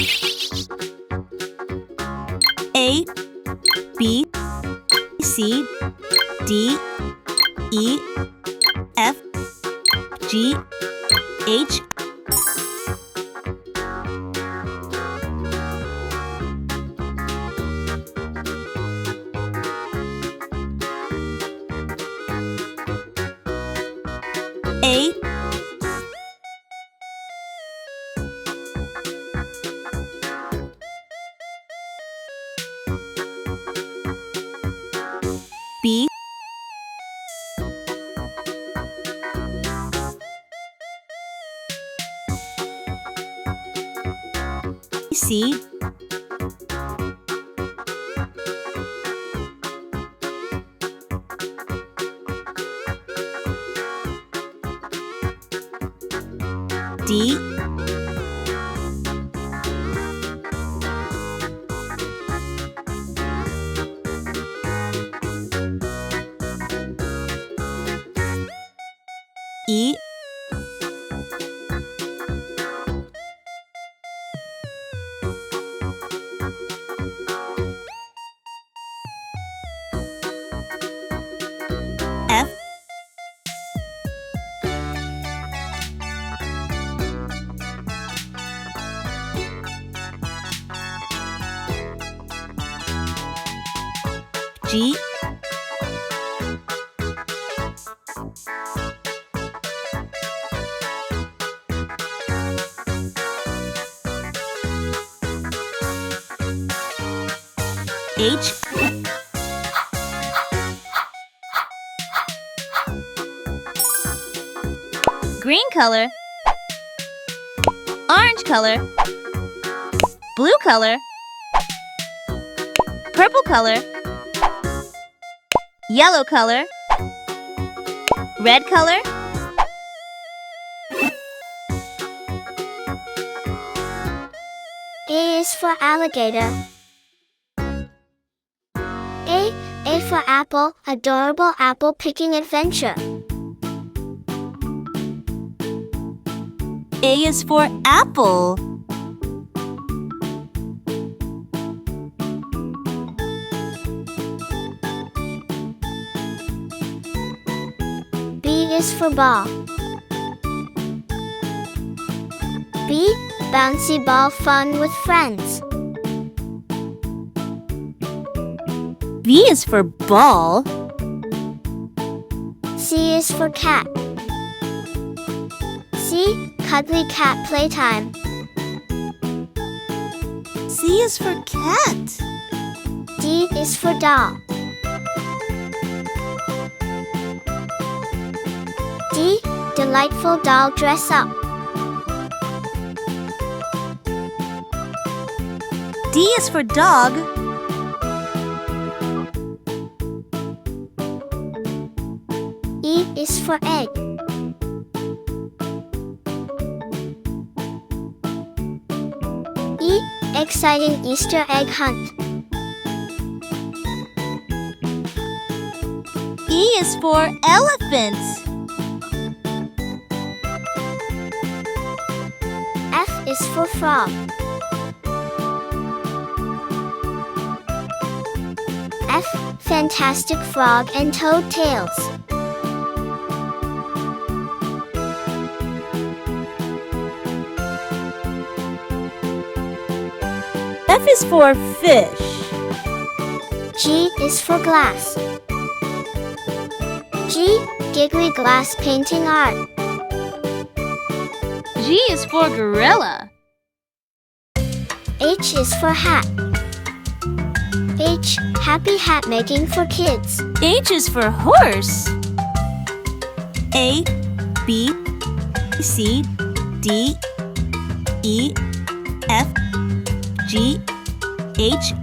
A, B, C, D, E, F, G, H. A, B, C, D, E, F, G, H, green color, orange color, blue color, purple color, yellow color, red color, A is for alligator. A for apple, adorable apple picking adventure. A is for apple. B is for ball. B, bouncy ball fun with friends. B is for ball. C is for cat. C, cuddly cat playtime. C is for cat. D is for doll. D, delightful doll dress up. D is for dog. E is for egg. E, exciting Easter egg hunt. E is for elephant. F is for frog. F, fantastic frog and toad tails. F is for fish. G is for glass. G, giggly glass painting art. G is for gorilla. H is for hat. H, happy hat making for kids. H is for horse. A, B, C, D, E, F, G, H,